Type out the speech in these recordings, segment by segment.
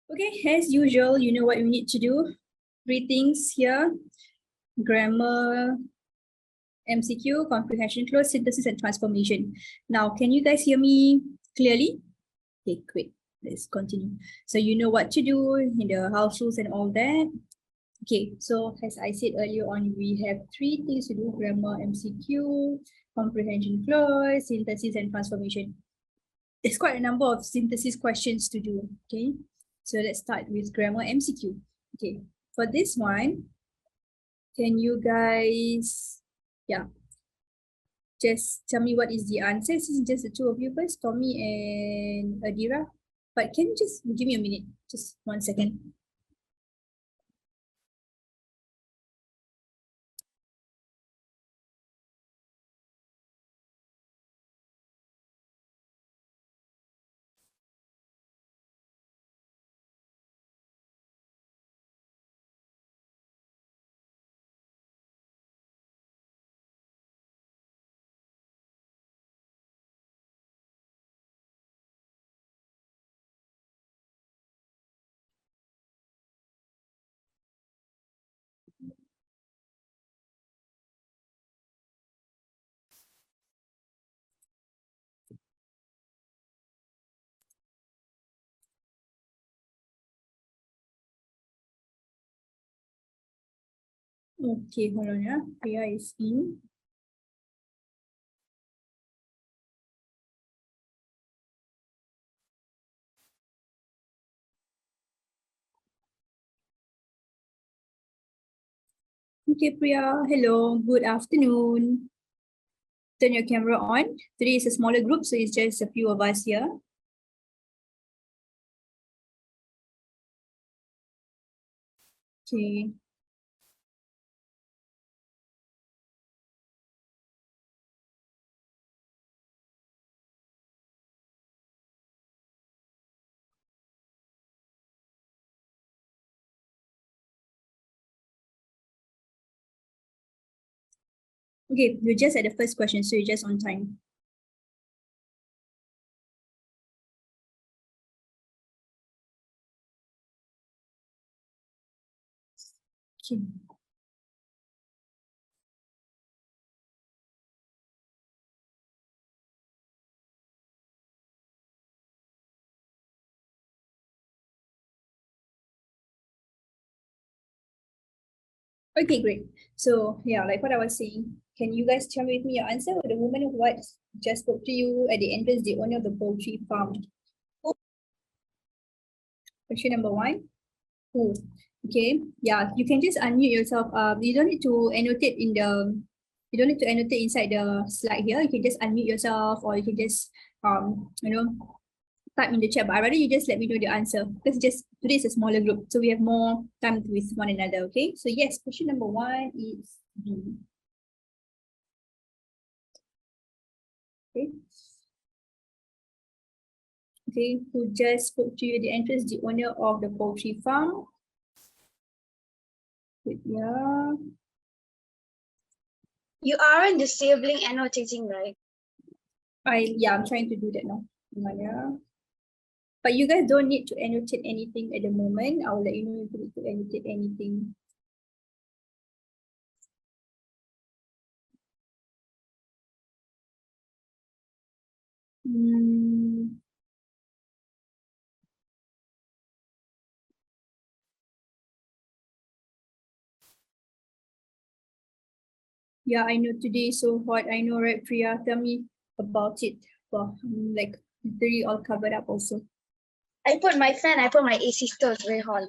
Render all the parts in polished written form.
Okay, as usual, you know what we need to do. 3 things here: grammar, MCQ, comprehension cloze, synthesis, and transformation. Now, can you guys hear me clearly? Okay, great. Let's continue. So you know what to do in the house rules and all that. Okay, so as I said earlier on, we have 3 things to do: grammar, MCQ, comprehension cloze, synthesis, and transformation. There's quite a number of synthesis questions to do. Okay, so let's start with grammar MCQ. Okay, for this one, can you guys, just tell me what is the answer? This is just the two of you first, Tommy and Adira. But can you just give me a minute? Just 1 second. Okay, hold on, yeah. Priya is in. Okay, Priya, hello, good afternoon. Turn your camera on. Today is a smaller group, so it's just a few of us here. Okay. Okay, you're just at the first question, so you're just on time. Okay. Okay, great. So yeah, like what I was saying, can you guys tell me with me your answer? The woman who what just spoke to you at the entrance, the owner of the poultry farm. Question number 1. Who? Okay. Yeah, you can just unmute yourself. You don't need to annotate in the. You don't need to annotate inside the slide here. You can just unmute yourself, or you can just type in the chat. But I rather you just let me know the answer because just today is a smaller group, so we have more time with one another. Okay. So yes, question number 1 is B. Okay. Okay, who just spoke to you at the entrance, the owner of the poultry farm. Yeah. You aren't disabling annotating, right? I'm trying to do that now. Yeah. But you guys don't need to annotate anything at the moment. I'll let you know if you need to annotate anything. Yeah, I know today is so hot. I know, right, Priya? Tell me about it. Well, I'm like literally all covered up also. I put my AC still, it's very hot.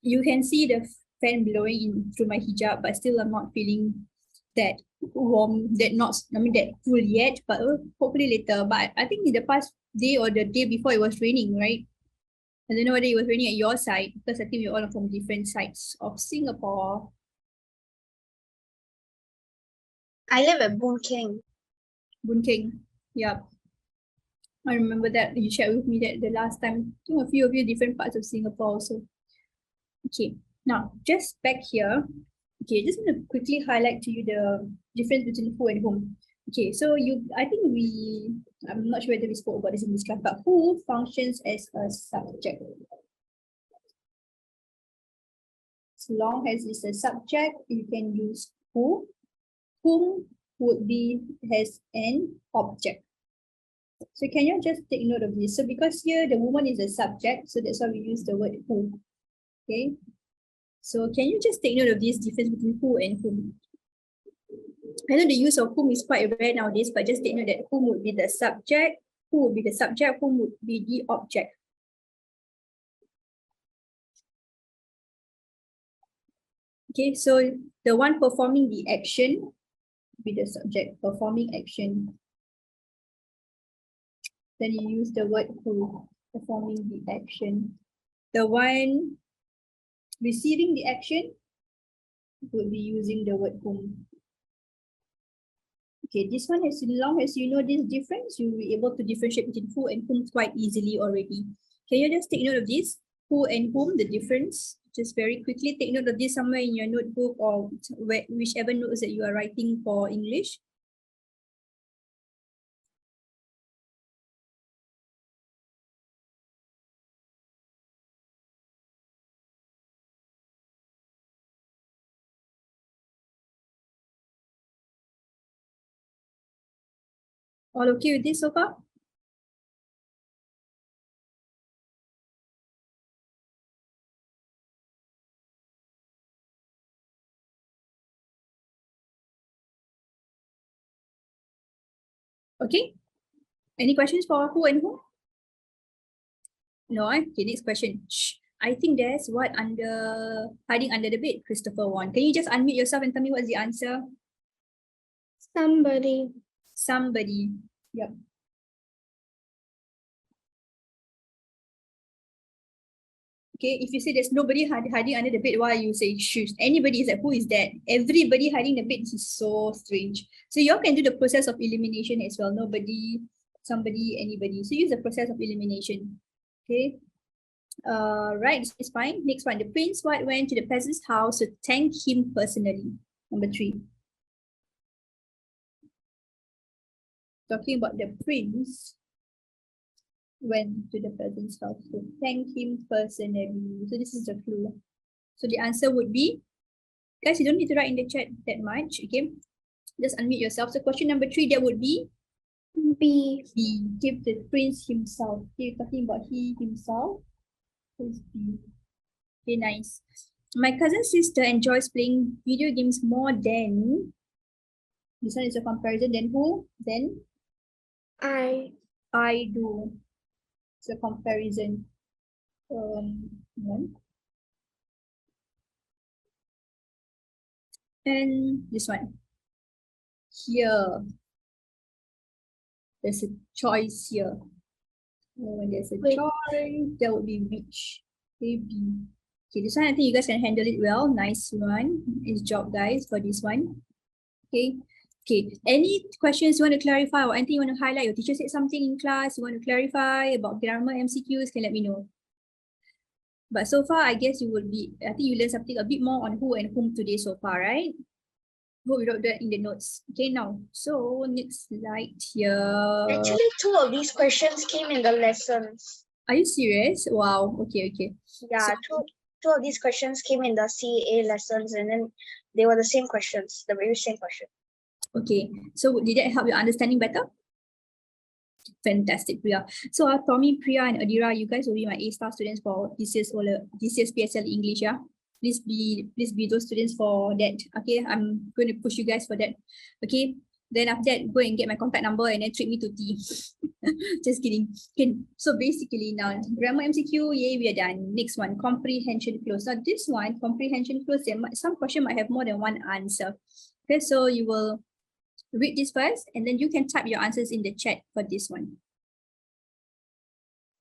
You can see the fan blowing in through my hijab, but still I'm not feeling that warm, that cool yet, but hopefully later. But I think in the past day or the day before it was raining, right? I don't know whether it was raining at your side because I think we're all from different sides of Singapore. I live at Boon Keng. Boon Keng, yeah. I remember that you shared with me that the last time, I think a few of you different parts of Singapore also. Okay, now just back here. Okay, just want to quickly highlight to you the difference between who and whom. Okay, so I'm not sure whether we spoke about this in this class, but who functions as a subject? As long as it's a subject, you can use who. Whom would be has an object. So can you just take note of this? So because here the woman is a subject, so that's why we use the word who. Okay. So can you just take note of this difference between who and whom? I know the use of whom is quite rare nowadays, but just take note that whom would be the subject, who would be the subject, whom would be the object. Okay, so the one performing the action be the subject, performing action. Then you use the word who, performing the action. The one receiving the action would be using the word whom. Okay, this one, as long as you know this difference, you'll be able to differentiate between who and whom quite easily already. Can you just take note of this? Who and whom, the difference? Just very quickly take note of this somewhere in your notebook or whichever notes that you are writing for English. All okay with this so far? Okay. Any questions for who and whom? No, okay, next question. Shh. I think there's what hiding under the bed, Christopher Won. Can you just unmute yourself and tell me what's the answer? Somebody. Somebody. Yep. Okay, if you say there's nobody hiding under the bed, why you say shush? Anybody is like, who is that? Everybody hiding the bed. This is so strange. So you all can do the process of elimination as well. Nobody, somebody, anybody. So use the process of elimination. Okay. Right, it's fine. Next one. The prince went to the peasant's house to thank him personally. Number 3. Talking about the prince went to the peasant's house to thank him personally. So this is the clue. So the answer would be, guys, you don't need to write in the chat that much, okay? Just unmute yourself. So question number 3, that would be B. B. Give the prince himself. Okay, talking about he himself. Who's B? Okay, nice. My cousin's sister enjoys playing video games more than. This one is a comparison. Then who? Then I. I do. It's a comparison. One. And this one. Here. There's a choice here. When there's a choice, there would be which. Okay, B. Okay, this one I think you guys can handle it well. Nice one. Nice job, guys, for this one. Okay. Okay. Any questions you want to clarify or anything you want to highlight? Your teacher said something in class you want to clarify about grammar MCQs, can let me know. But so far, I guess I think you learned something a bit more on who and whom today so far, right? Hope you wrote that in the notes. Okay, now, so next slide here. Actually, 2 of these questions came in the lessons. Are you serious? Wow. Okay, okay. Yeah, So, two of these questions came in the CA lessons, and then they were the same questions, the very same question. okay. So did that help your understanding better? Fantastic, Priya. So Tommy, Priya, and Adira, you guys will be my A-star students for this year's PSL English, yeah? Please be those students for that. Okay, I'm going to push you guys for that. Okay, then after that, go and get my contact number and then treat me to tea. Just kidding. Okay, so basically now, grammar MCQ, yay, we are done. Next one, comprehension cloze. Now this one, comprehension cloze, some question might have more than one answer. Okay, so you will read this first and then you can type your answers in the chat for this one.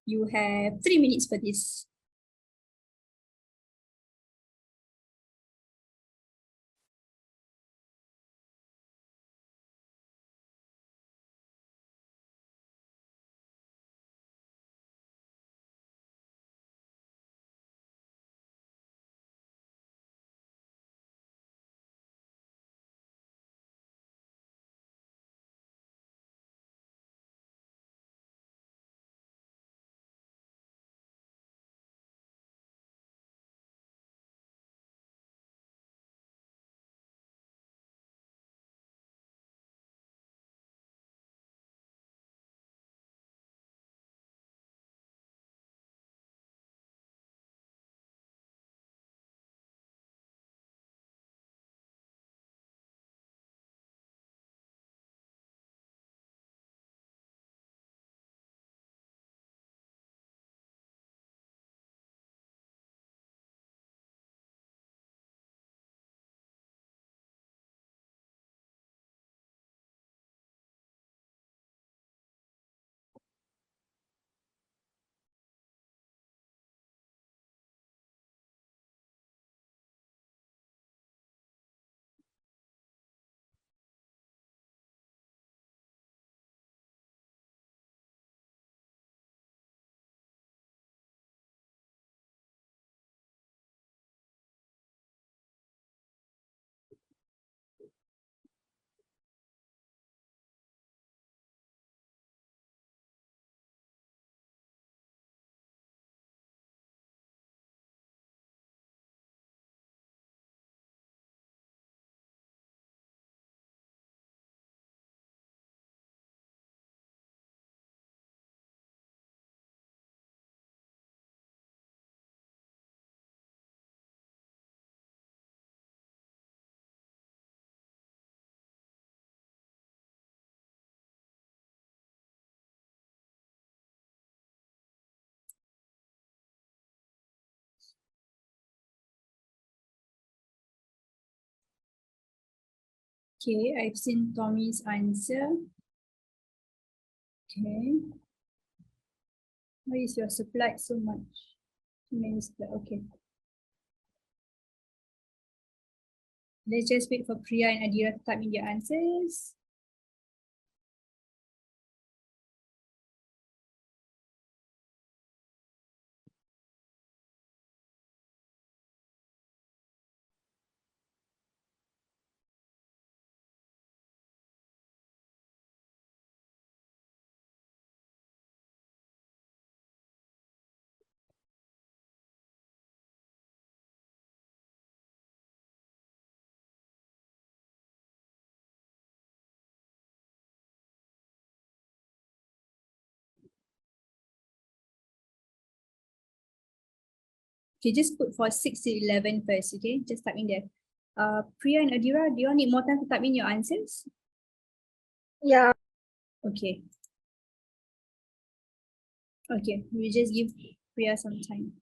You have 3 minutes for this. Okay, I've seen Tommy's answer. Okay. Why is your supply so much? Too many supply. Okay. Let's just wait for Priya and Adira to type in their answers. Okay, just put for 6 to 11 first, okay? Just type in there. Priya and Adira, do you all need more time to type in your answers? Yeah. Okay. Okay, we just give Priya some time.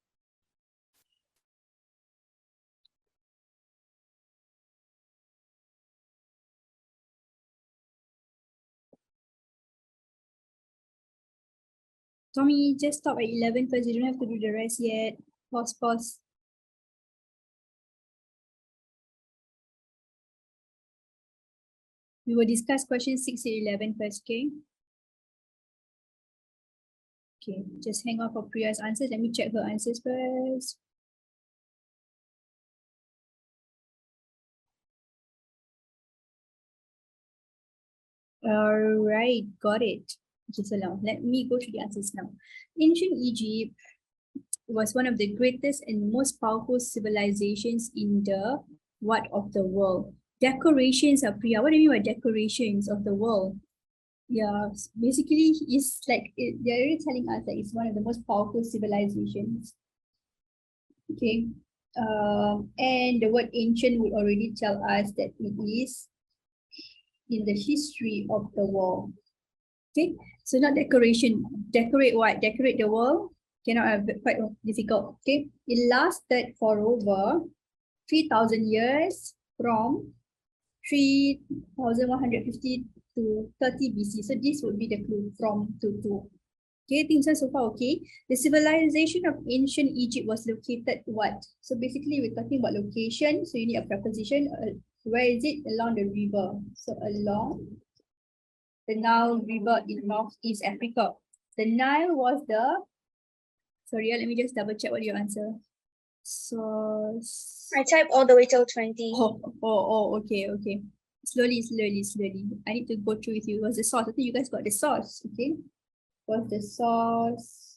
Tommy, just stop at 11 first. You don't have to do the rest yet. Pause, pause. We will discuss questions 6 to 11 first, okay? Okay, just hang on for Priya's answers. Let me check her answers first. All right, got it. Okay, so now let me go through the answers now. Ancient Egypt was one of the greatest and most powerful civilizations in the what of the world? Decorations are Priya. What do you mean by decorations of the world? Yeah, basically it's like they're already telling us that it's one of the most powerful civilizations. Okay. And the word ancient would already tell us that it is in the history of the world. Okay, so not decoration. Decorate what? Decorate the world? Cannot have quite difficult. Okay, it lasted for over 3,000 years from 3,150 to 30 BC. So this would be the clue from to. Okay, things are so far okay. The civilization of ancient Egypt was located what? So basically we're talking about location. So you need a preposition. Where is it? Along the river. So along the Nile River in Northeast Africa. The Nile was the, sorry, let me just double check what your answer. So, I type all the way till 20. Okay. Slowly. I need to go through with you. What's the source? I think you guys got the source, okay? What's the source?